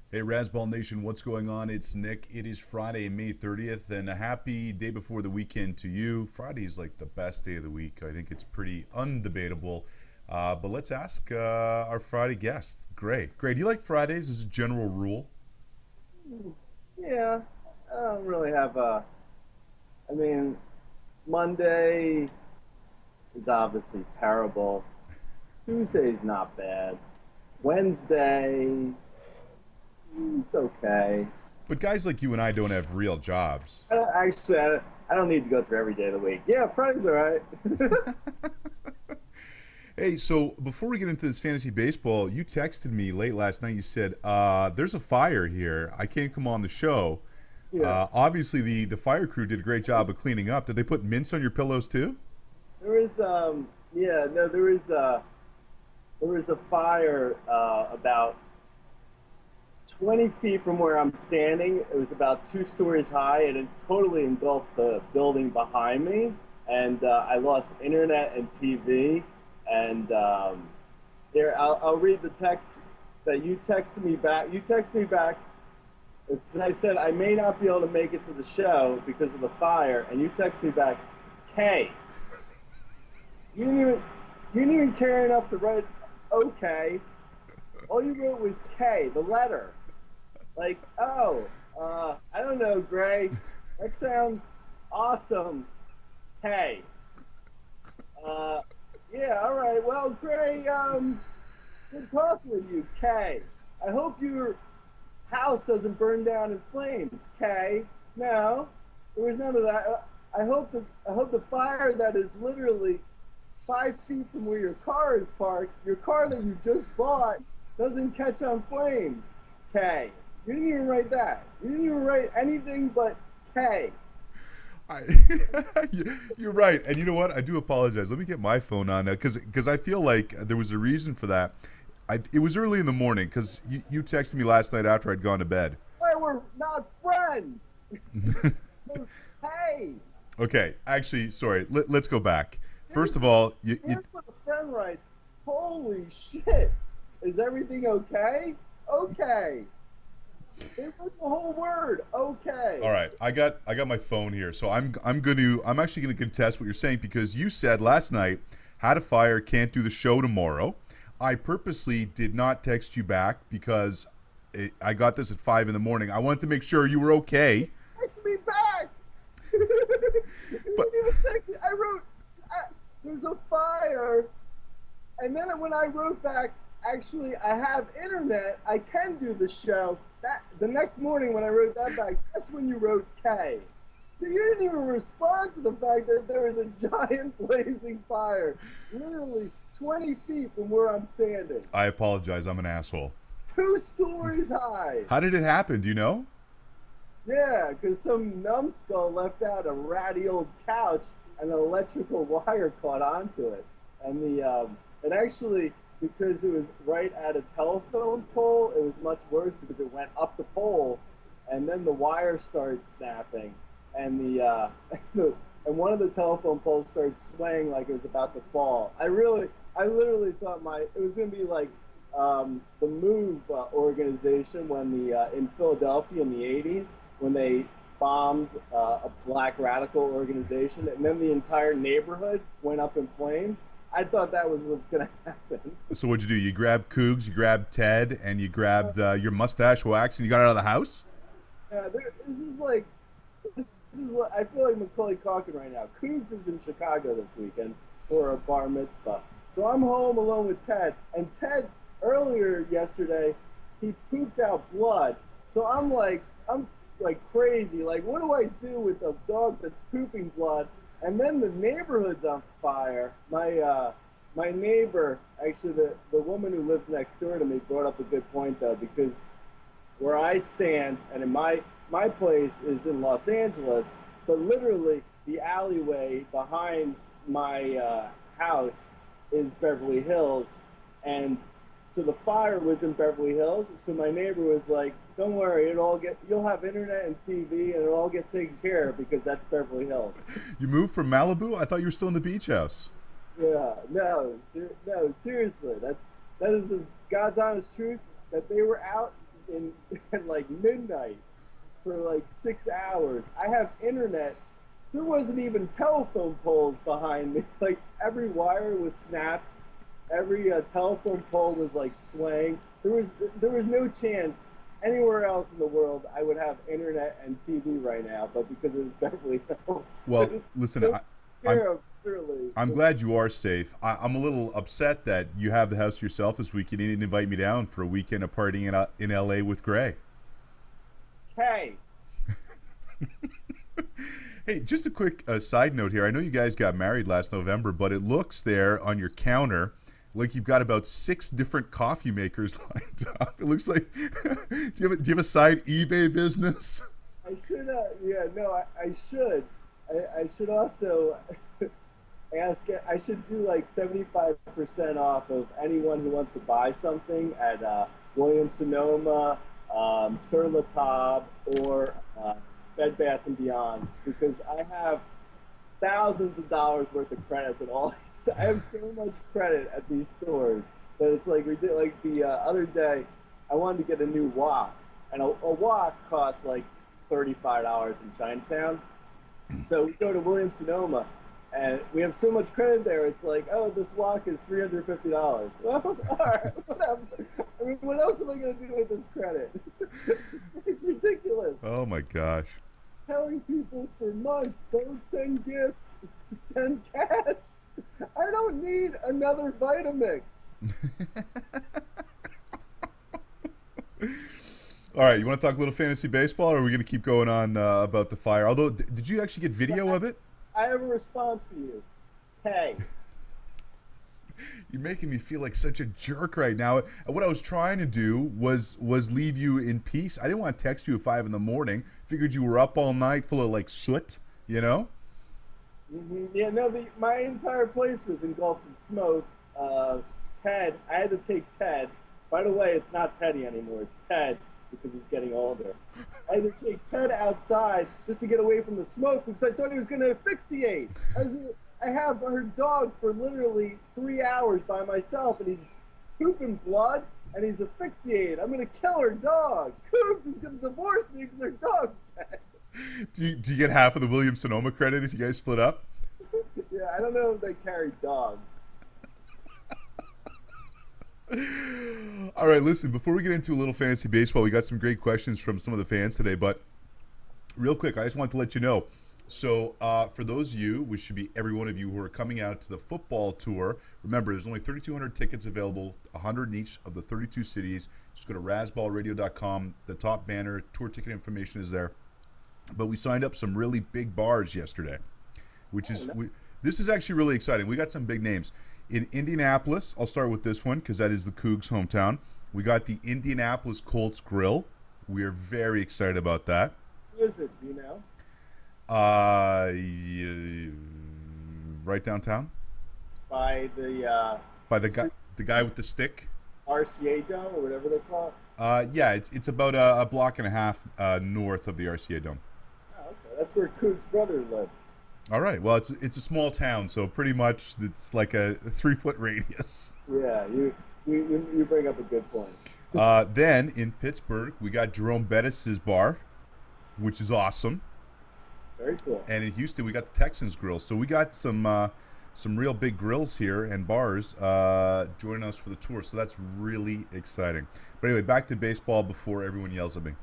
Hey, Razzball Nation, what's going on? It's Nick. It is Friday, May 30th, and a happy day before the weekend to you. Friday is like the best day of the week. I think it's pretty undebatable. But let's ask our Friday guest, Gray. Gray, do you like Fridays as a general rule? Yeah, I don't really have I mean, Monday is obviously terrible. Tuesday's not bad. Wednesday, it's okay. But guys like you and I don't have real jobs. I don't need to go through every day of the week. Yeah, Friday's all right. Hey, so before we get into this fantasy baseball, you texted me late last night. You said, there's a fire here. I can't come on the show. Yeah, Obviously, the fire crew did a great job of cleaning up. Did they put mints on your pillows too? there was yeah, no, there was a fire about 20 feet from where I'm standing. It was about 2 stories high, and it totally engulfed the building behind me. And I lost internet and TV. And I'll read the text that you texted me back. You texted me back. I said I may not be able to make it to the show because of the fire, and you texted me back, K. You didn't even you didn't even care enough to write okay. All you wrote was K, the letter. Like, oh, I don't know, Gray. That sounds awesome. Hey, uh, yeah, all right. Well, Gray, good talking with you, Kay. I hope your house doesn't burn down in flames, Kay. No, there was none of that. I hope the fire that is literally 5 feet from where your car is parked, your car that you just bought, doesn't catch on flames, Kay. You didn't even write that. You didn't even write anything but K. I, you're right, and you know what? I do apologize. Let me get my phone on now because I feel like there was a reason for that. It was early in the morning because you texted me last night after I'd gone to bed. Why we're not friends? Hey, Okay, actually, sorry. Let's go back. here's First of all, here's what a friend writes. Holy shit! Is everything okay? Okay. It was the whole word. Okay. all right. I got my phone here, so I'm actually gonna contest what you're saying because you said last night had a fire, can't do the show tomorrow. I purposely did not text you back because I got this at 5 in the morning. I wanted to make sure you were okay. Text me back. You But didn't even text me. I wrote, there's a fire. And then when I wrote back, actually, I have internet. I can do the show. That the next morning when I wrote that back, that's when you wrote K. So you didn't even respond to the fact that there was a giant blazing fire, literally 20 feet from where I'm standing, I apologize. I'm an asshole. 2 stories high. How did it happen? Do you know? Yeah, because some numbskull left out a ratty old couch and an electrical wire caught onto it. And it actually, because it was right at a telephone pole, it was much worse because it went up the pole and then the wire started snapping and and one of the telephone poles started swaying like it was about to fall. I literally thought it was going to be like the Move organization when in Philadelphia in the 80s when they bombed a black radical organization, and then the entire neighborhood went up in flames. I thought that was what's going to happen. So what'd you do? You grabbed Cougs, you grabbed Ted, and you grabbed your mustache wax, and you got out of the house. This is like, I feel like Macaulay Culkin right now. Coogs is in Chicago this weekend for a bar mitzvah. So I'm home alone with Ted, and Ted earlier yesterday, he pooped out blood. So I'm like crazy. Like, what do I do with a dog that's pooping blood? And then the neighborhood's on fire. My neighbor, actually the woman who lives next door to me, brought up a good point though, because where I stand and in my place is in Los Angeles, but literally the alleyway behind my house is Beverly Hills, and so the fire was in Beverly Hills. So my neighbor was like, "Don't worry, you'll have internet and TV, and it'll all get taken care of because that's Beverly Hills." You moved from Malibu? I thought you were still in the beach house. Yeah, no, seriously, that is the God's honest truth that they were out in at like midnight for like 6 hours. I have internet. There wasn't even telephone poles behind me. Like every wire was snapped. Every telephone pole was like swaying. There was no chance anywhere else in the world I would have internet and TV right now, but because it was Beverly Hills, Well, it's listen, so I'm care of literally. I'm glad you are safe. I'm a little upset that you have the house to yourself this week. You didn't invite me down for a weekend of partying in LA with Gray. Hey, Hey, just a quick side note here. I know you guys got married last November, but it looks there on your counter like you've got about 6 different coffee makers lined up. It looks like. Do you have a side eBay business? I should. Yeah, no, I should. I should also ask. I should do like 75% off of anyone who wants to buy something at Williams Sonoma, Sur La Table, or Bed Bath and Beyond, because I have thousands of dollars worth of credits at all. I have so much credit at these stores that it's like we did. Like the other day, I wanted to get a new wok, and a wok costs like $35 in Chinatown. So we go to Williams Sonoma, and we have so much credit there. It's like, oh, this wok is $350. Well, all right, whatever. I mean, what else am I going to do with this credit? It's like ridiculous. Oh my gosh. Telling people for months, don't send gifts, send cash. I don't need another Vitamix. All right, you want to talk a little fantasy baseball, or are we going to keep going on about the fire? Although, did you actually get video of it? I have a response for you. Hey. You're making me feel like such a jerk right now. And what I was trying to do was leave you in peace. I didn't want to text you at 5 in the morning. Figured you were up all night, full of like soot, you know. Yeah, no, my entire place was engulfed in smoke. Ted, I had to take Ted. By the way, it's not Teddy anymore. It's Ted because he's getting older. I had to take Ted outside just to get away from the smoke because I thought he was going to asphyxiate. I have her dog for literally 3 hours by myself, and he's pooping blood, and he's asphyxiated. I'm going to kill her dog. Coombs is going to divorce me because her dog's dead. Do you get half of the Williams Sonoma credit if you guys split up? Yeah, I don't know if they carry dogs. All right, listen, before we get into a little fantasy baseball, we got some great questions from some of the fans today, but real quick, I just want to let you know. So for those of you, which should be every one of you who are coming out to the football tour, remember there's only 3,200 tickets available, 100 in each of the 32 cities. Just go to razzballradio.com. The top banner, tour ticket information is there. But we signed up some really big bars yesterday, which is this is actually really exciting. We got some big names. In Indianapolis, I'll start with this one because that is the Cougs' hometown. We got the Indianapolis Colts Grill. We are very excited about that. Who is it? Do you know? Right downtown. By The guy with the stick. RCA Dome or whatever they call it. Yeah, it's about a block and a half north of the RCA Dome. Oh, okay. That's where Coog's brother lived. All right. Well, it's a small town, so pretty much it's like a 3-foot radius. Yeah, you bring up a good point. Then in Pittsburgh, we got Jerome Bettis' bar, which is awesome. Very cool. And in Houston, we got the Texans Grill. So we got some real big grills here and bars joining us for the tour. So that's really exciting. But anyway, back to baseball before everyone yells at me.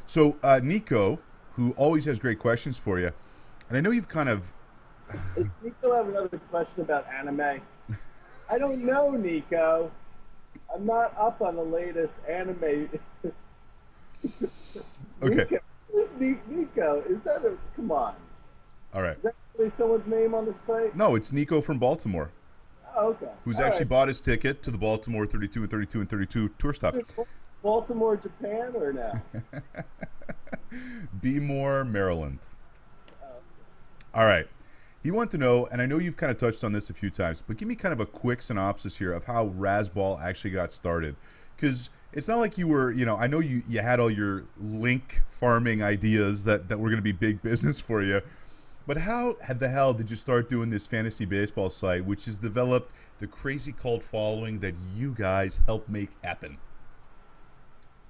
So Nico, who always has great questions for you, and I know you've kind of... We still have another question about anime. I don't know, Nico. I'm not up on the latest anime. Okay. Nico, is that a... Come on. All right. Is that really someone's name on the site? No, it's Nico from Baltimore. Oh, okay. Who's All actually right. bought his ticket to the Baltimore 32 and 32 and 32 tour stop. Baltimore, Japan, or no? Bmore, Maryland. Oh. All right. He wanted to know, and I know you've kind of touched on this a few times, but give me kind of a quick synopsis here of how Razzball actually got started. Because it's not like you were, I know you had all your link farming ideas that were going to be big business for you. But how the hell did you start doing this fantasy baseball site, which has developed the crazy cult following that you guys helped make happen?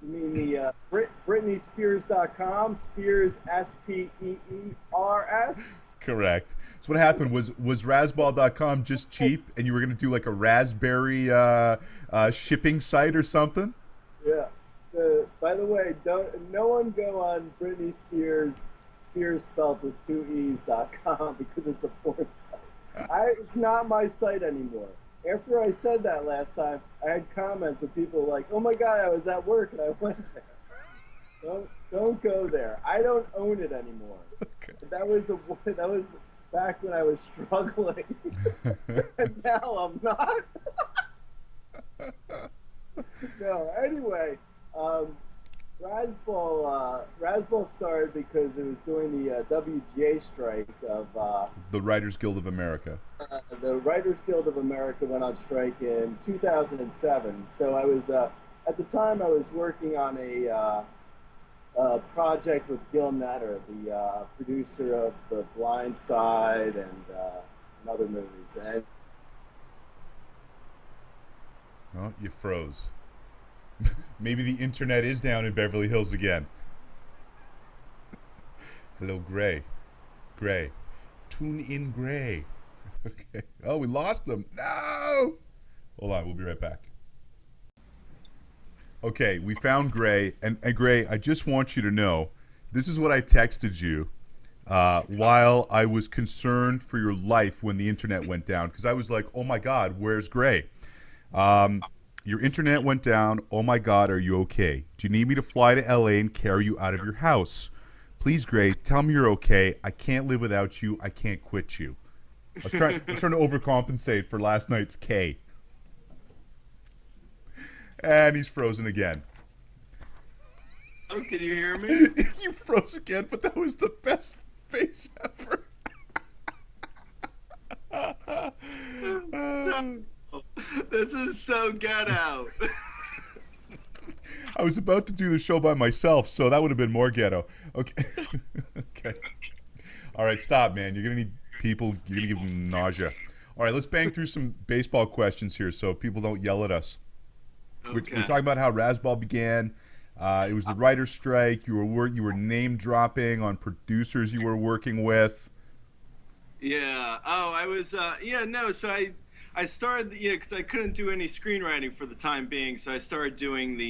You mean the BritneySpears.com? Spears, Speers. Correct. So what happened was Razzball.com just cheap, and you were going to do like a raspberry shipping site or something? Yeah. By the way, don't no one go on Britney Spears, Spears spelled with two e's.com because it's a porn site. It's not my site anymore. After I said that last time, I had comments of people like, "Oh my God, I was at work and I went there." Don't go there. I don't own it anymore. Okay. That was back when I was struggling, and now I'm not. No. Anyway, um, Razzball started because it was during the WGA strike of The Writers Guild of America. the Writers Guild of America went on strike in 2007. So I was at the time I was working on a project with Gil Netter, the producer of The Blind Side and other movies. And Oh, you froze. Maybe the internet is down in Beverly Hills again. Hello, Gray. Gray. Tune in, Gray. Okay. Oh, we lost them. No! Hold on, we'll be right back. Okay, we found Gray. And Gray, I just want you to know this is what I texted you while I was concerned for your life when the internet went down. Because I was like, oh my God, where's Gray? Your internet went down. Oh my God, are you okay? Do you need me to fly to LA and carry you out of your house? Please, Gray, tell me you're okay. I can't live without you. I can't quit you. I was trying to overcompensate for last night's K. And he's frozen again. Oh, can you hear me? You froze again, but that was the best face ever. This is so ghetto. I was about to do the show by myself, so that would have been more ghetto. Okay. Okay. All right, stop, man. You're going to need people. You're going to give them nausea. All right, let's bang through some baseball questions here so people don't yell at us. Okay. We're talking about how Razzball began. It was the writer's strike. You were name dropping on producers you were working with. Yeah. Oh, I was. Yeah. No. So I started. Yeah, because I couldn't do any screenwriting for the time being. So I started doing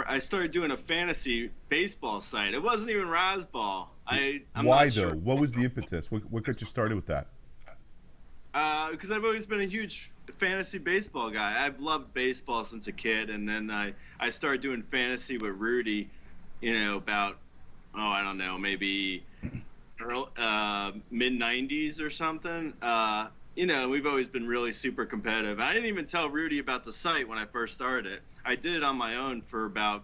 I started doing a fantasy baseball site. It wasn't even Razzball. I'm Why not though? sure. What was the impetus? What got you started with that? Because I've always been a huge fantasy baseball guy. I've loved baseball since a kid, and then I started doing fantasy with Rudy. About I don't know, maybe mid '90s or something. We've always been really super competitive. I didn't even tell Rudy about the site when I first started it. I did it on my own for about,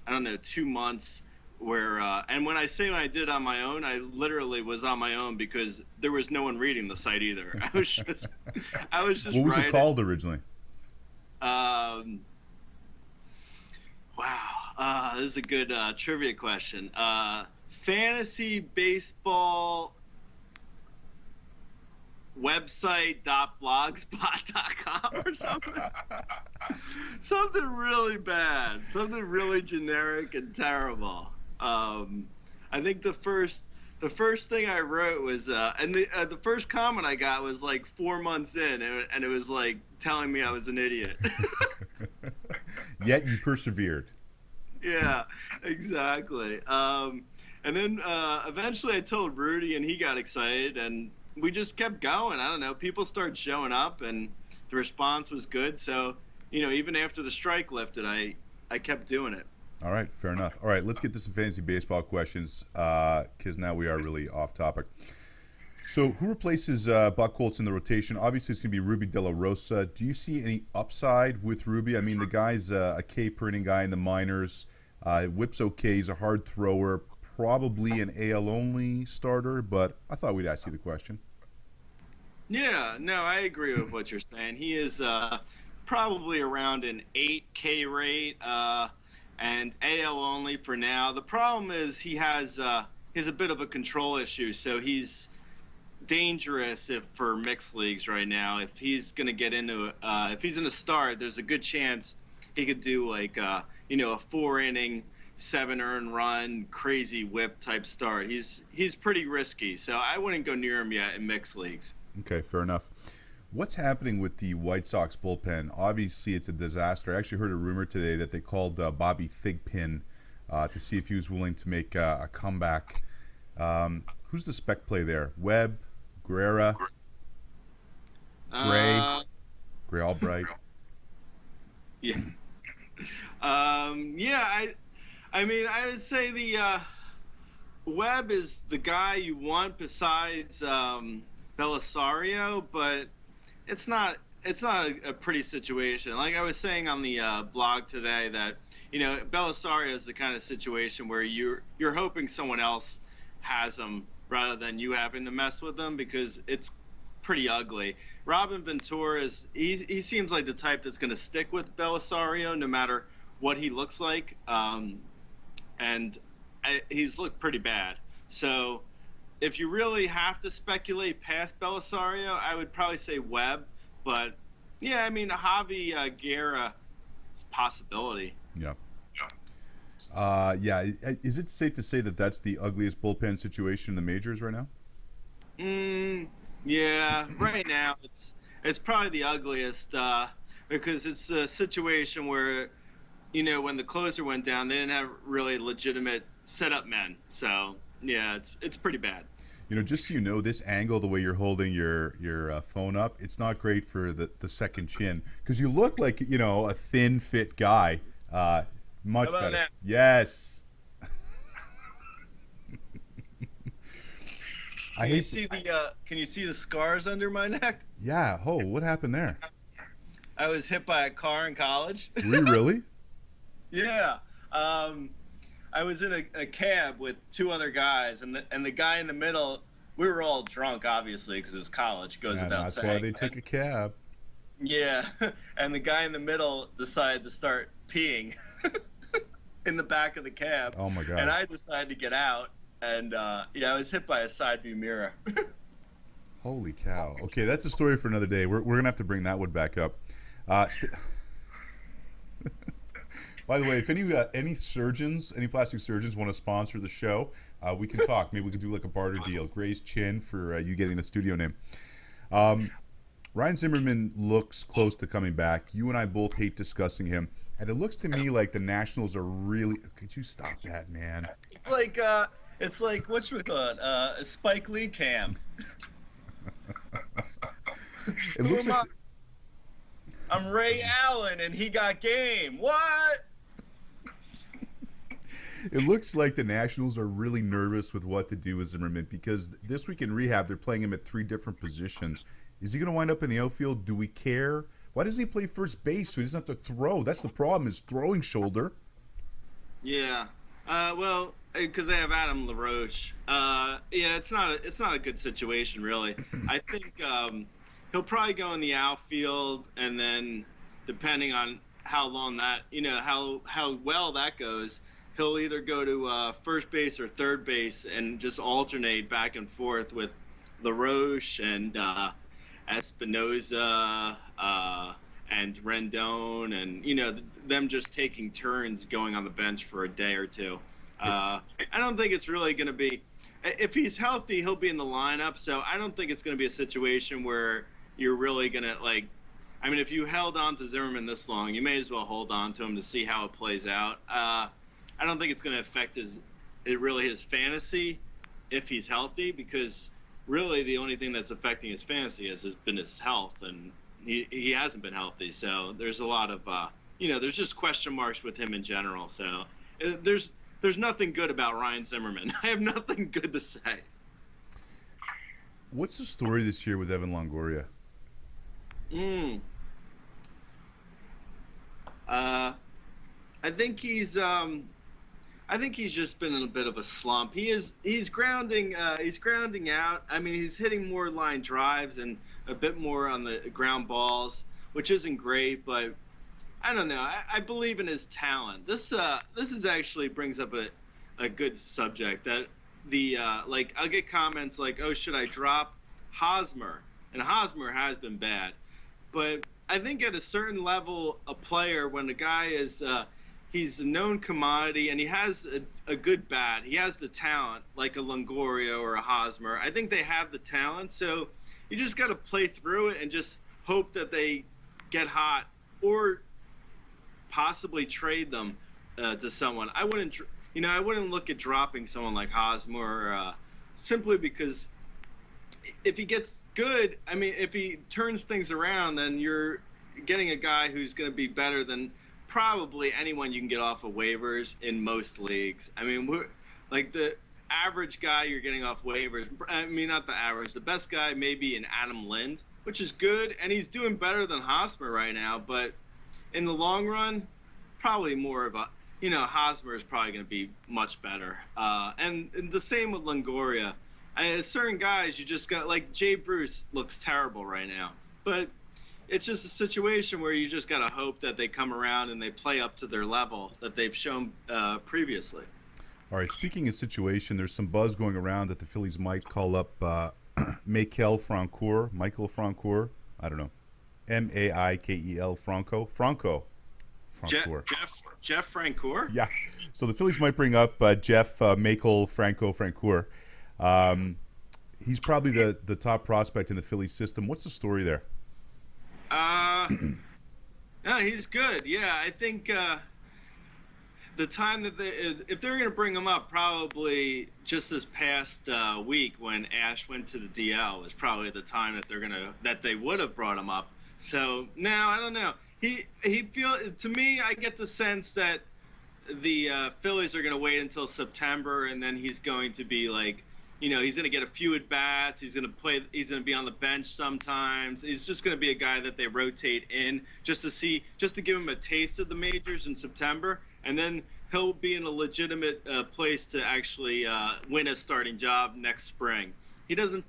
I don't know, 2 months. And when I say when I did it on my own, I literally was on my own because there was no one reading the site either. I was just What was writing. it called originally? Wow, this is a good trivia question. Fantasy baseball website.blogspot.com or something. Something really bad. Something really generic and terrible. I think the first thing I wrote was, and the first comment I got was like 4 months in, and it was like telling me I was an idiot. Yet you persevered. Yeah, exactly. And then eventually I told Rudy, and he got excited, and we just kept going. I don't know. People started showing up, and the response was good. So, even after the strike lifted, I kept doing it. All right, fair enough. All right, let's get to some fantasy baseball questions because now we are really off topic. So, who replaces Buck Holtz in the rotation? Obviously, it's going to be Ruby De La Rosa. Do you see any upside with Ruby? I mean, the guy's a K-printing guy in the minors. Whips okay. He's a hard thrower. Probably an AL-only starter, but I thought we'd ask you the question. Yeah, no, I agree with what you're saying. He is probably around an 8K rate and AL only for now. The problem is he has a bit of a control issue, so he's dangerous for mixed leagues right now. If he's going to get into if he's going to start, there's a good chance he could do like a 4 inning, 7 earned run, crazy whip type start. He's pretty risky, so I wouldn't go near him yet in mixed leagues. Okay, fair enough. What's happening with the White Sox bullpen? Obviously, it's a disaster. I actually heard a rumor today that they called Bobby Thigpen to see if he was willing to make a comeback. Who's the spec play there? Webb, Guerrera, Gray, Gray Albright. Yeah. Yeah, I mean, I would say the Webb is the guy you want besides Belisario, but it's not a pretty situation. Like I was saying on the blog today, that Belisario is the kind of situation where you're hoping someone else has him rather than you having to mess with them, because it's pretty ugly. Robin Ventura he seems like the type that's going to stick with Belisario no matter what he looks like, and he's looked pretty bad. So if you really have to speculate past Belisario, I would probably say Webb. But yeah, I mean, Javi Guerra is a possibility. Yeah. Yeah. Is it safe to say that that's the ugliest bullpen situation in the majors right now? Yeah. Right now, it's probably the ugliest because it's a situation where, when the closer went down, they didn't have really legitimate setup men. So yeah, it's pretty bad. Just so you know, this angle, the way you're holding your phone up, it's not great for the second chin, because you look like a thin, fit guy. Much How about better. that? Yes. Can you see the scars under my neck? Yeah. Oh, what happened there? I was hit by a car in college. Were you really? Yeah. I was in a cab with two other guys, and the guy in the middle, we were all drunk, obviously, because it was college. Goes Yeah, without that's saying. why they took a cab. Yeah, and the guy in the middle decided to start peeing in the back of the cab. Oh my god. And I decided to get out, and I was hit by a side view mirror. Holy cow. Okay, that's a story for another day. We're gonna have to bring that one back up. By the way, if any surgeons, any plastic surgeons want to sponsor the show, we can talk. Maybe we can do like a barter deal. Gray's chin for you getting the studio name. Ryan Zimmerman looks close to coming back. You and I both hate discussing him, and it looks to me like the Nationals are really. Could you stop that, man? It's like whatchamacallit, a Spike Lee cam. It looks like. I'm Ray Allen, and he got game. What? It looks like the Nationals are really nervous with what to do with Zimmerman, because this week in rehab they're playing him at 3 different positions. Is he going to wind up in the outfield? Do we care? Why doesn't he play first base so he doesn't have to throw? That's the problem, his throwing shoulder. Yeah. Well, because they have Adam LaRoche. Yeah, it's not a good situation, really. I think he'll probably go in the outfield, and then depending on how long that, how well that goes, he'll either go to first base or third base and just alternate back and forth with LaRoche and Espinoza and Rendon, and them just taking turns going on the bench for a day or two. I don't think it's really going to be. If he's healthy, he'll be in the lineup. So I don't think it's going to be a situation where you're really going to if you held on to Zimmerman this long, you may as well hold on to him to see how it plays out. I don't think it's going to affect his fantasy if he's healthy, because really the only thing that's affecting his fantasy has been his health, and he hasn't been healthy. So there's a lot of there's just question marks with him in general. So there's nothing good about Ryan Zimmerman. I have nothing good to say. What's the story this year with Evan Longoria? I think he's just been in a bit of a slump. He's grounding out. I mean, he's hitting more line drives and a bit more on the ground balls, which isn't great, but I don't know. I believe in his talent. This is actually brings up a good subject. That I'll get comments like, "Oh, should I drop Hosmer?" And Hosmer has been bad, but I think at a certain level, a player, when a guy is he's a known commodity and he has a good bat, he has the talent like a Longoria or a Hosmer. I think they have the talent, so you just got to play through it and just hope that they get hot, or possibly trade them to someone. I wouldn't look at dropping someone like Hosmer simply because if he gets good, I mean, if he turns things around, then you're getting a guy who's going to be better than probably anyone you can get off of waivers in most leagues. I mean, like the average guy you're getting off waivers. I mean, not the average. The best guy may be an Adam Lind, which is good, and he's doing better than Hosmer right now. But in the long run, probably more of a, Hosmer is probably going to be much better. And the same with Longoria. Certain guys, you just got, like Jay Bruce looks terrible right now, but it's just a situation where you just got to hope that they come around and they play up to their level that they've shown previously. All right, speaking of situation, there's some buzz going around that the Phillies might call up Michael Francoeur, I don't know, Maikel Francoeur. Jeff Francoeur? Yeah, so the Phillies might bring up Jeff Michael Francoeur. He's probably the top prospect in the Phillies system. What's the story there? No, he's good. Yeah, I think the time that if they're going to bring him up, probably just this past week when Ash went to the DL was probably the time that they would have brought him up. So now I don't know. To me, I get the sense that the Phillies are going to wait until September, and then he's going to be like, he's going to get a few at bats. He's going to play. He's going to be on the bench sometimes. He's just going to be a guy that they rotate in just to give him a taste of the majors in September, and then he'll be in a legitimate place to actually win a starting job next spring. He doesn't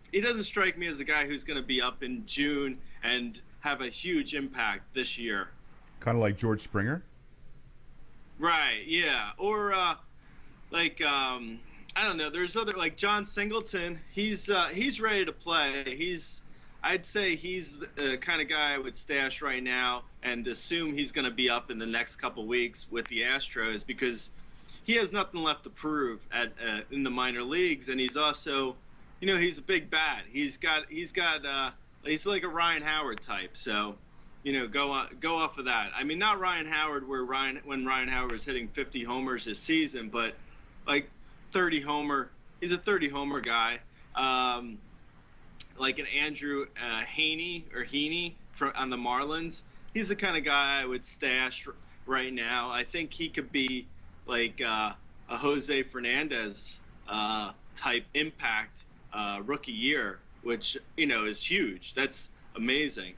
strike me as a guy who's going to be up in June and have a huge impact this year. Kind of like George Springer? Right, yeah. Or I don't know, there's other, like John Singleton, he's ready to play. I'd say he's the kind of guy I would stash right now and assume he's going to be up in the next couple weeks with the Astros because he has nothing left to prove in the minor leagues, and he's also, he's a big bat. He's like a Ryan Howard type, so go off of that. I mean, not Ryan Howard when Ryan Howard was hitting 50 homers this season, but like 30 homer. He's a 30 homer guy, like an Andrew Heaney on the Marlins. He's the kind of guy I would stash right now. I think he could be like a Jose Fernandez type impact rookie year, which is huge. That's amazing.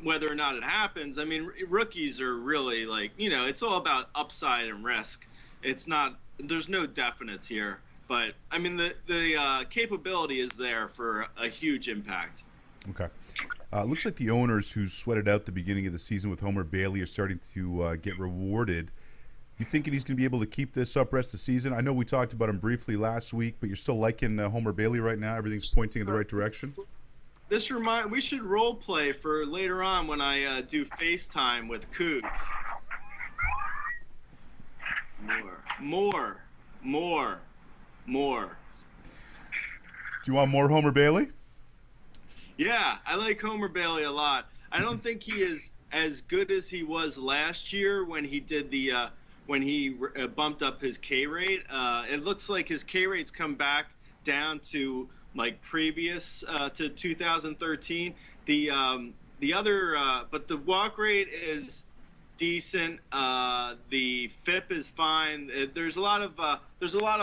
Whether or not it happens, I mean, rookies are really like, it's all about upside and risk. There's no definites here, but I mean, the capability is there for a huge impact. Okay. Looks like the owners who sweated out the beginning of the season with Homer Bailey are starting to get rewarded. You thinking he's going to be able to keep this up rest of the season? I know we talked about him briefly last week, but you're still liking Homer Bailey right now? Everything's pointing in the right direction? We should role play for later on when I do FaceTime with Coots. More. Do you want more Homer Bailey? Yeah, I like Homer Bailey a lot. I don't think he is as good as he was last year when he did when he bumped up his K rate. It looks like his K rate's come back down to like previous to 2013. But the walk rate is decent. The FIP is fine. There's a lot of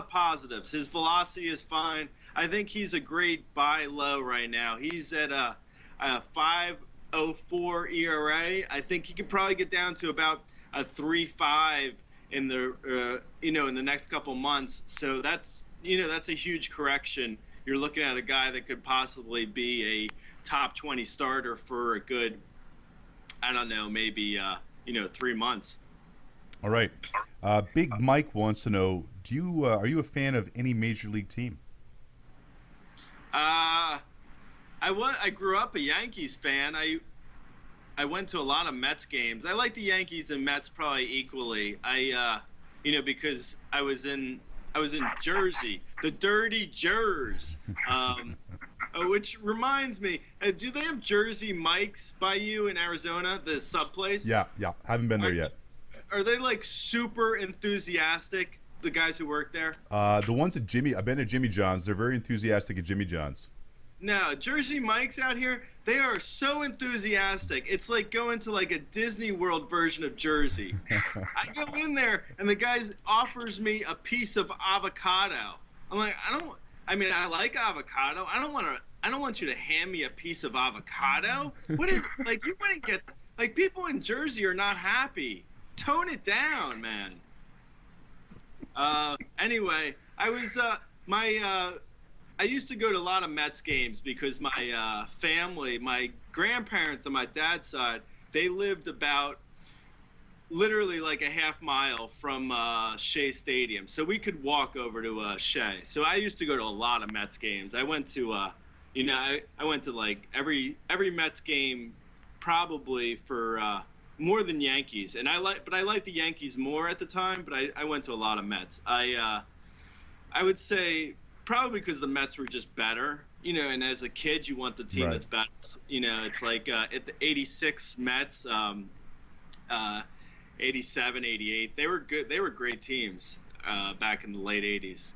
positives. His velocity is fine. I think he's a great buy low right now. He's at a 5.04 ERA. I think he could probably get down to about a 3.5 in the next couple months. So that's a huge correction. You're looking at a guy that could possibly be a top 20 starter for a good, I don't know, maybe 3 months. All right. Big Mike wants to know: are you a fan of any major league team? I grew up a Yankees fan. I went to a lot of Mets games. I like the Yankees and Mets probably equally. Because I was in Jersey, the dirty Jers. Which reminds me, do they have Jersey Mike's by you in Arizona, the sub place? Yeah, yeah. Haven't been there yet. Are they like super enthusiastic, the guys who work there? The ones at Jimmy, I've been to Jimmy John's. They're very enthusiastic at Jimmy John's. No, Jersey Mike's out here, they are so enthusiastic. It's like going to like a Disney World version of Jersey. I go in there and the guy offers me a piece of avocado. I'm like, I like avocado. I don't want you to hand me a piece of avocado. What is like you wouldn't get like people in Jersey are not happy. Tone it down, man. Anyway, I used to go to a lot of Mets games because my family, my grandparents on my dad's side, they lived about literally like a half mile from Shea Stadium. So we could walk over to Shea. So I used to go to a lot of Mets games. I went to, I went to like every Mets game probably for more than Yankees. And I liked the Yankees more at the time, but I went to a lot of Mets. I would say probably because the Mets were just better, and as a kid, you want the team that's better. It's like at the 86 Mets, 87, 88, they were good. They were great teams back in the late 80s.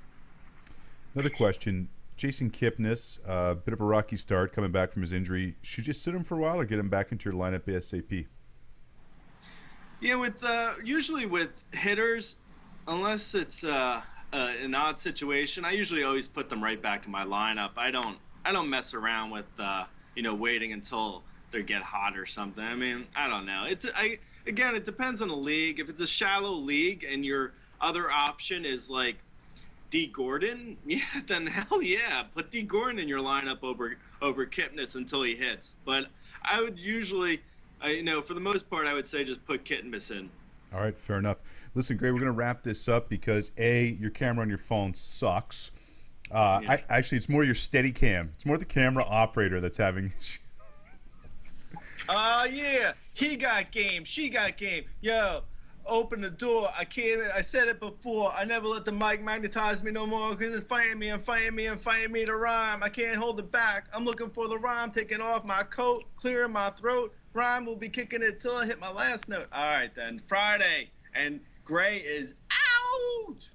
Another question. Jason Kipnis, bit of a rocky start coming back from his injury. Should you sit him for a while or get him back into your lineup ASAP? Yeah, usually with hitters, unless it's an odd situation, I usually always put them right back in my lineup. I don't mess around with waiting until they get hot or something. I mean, I don't know. Again, it depends on the league. If it's a shallow league and your other option is like D. Gordon, yeah, then hell yeah, put D. Gordon in your lineup over Kipnis until he hits. But I would usually, for the most part, I would say just put Kipnis in. All right, fair enough. Listen, Gray, we're going to wrap this up because your camera on your phone sucks. Yes. Actually, it's more your steady cam. It's more the camera operator that's having. Yeah, he got game, she got game. Yo, open the door. I said it before. I never let the mic magnetize me no more because it's fighting me to rhyme. I can't hold it back. I'm looking for the rhyme, taking off my coat, clearing my throat. Rhyme will be kicking it till I hit my last note. All right, then. Friday, and Gray is out.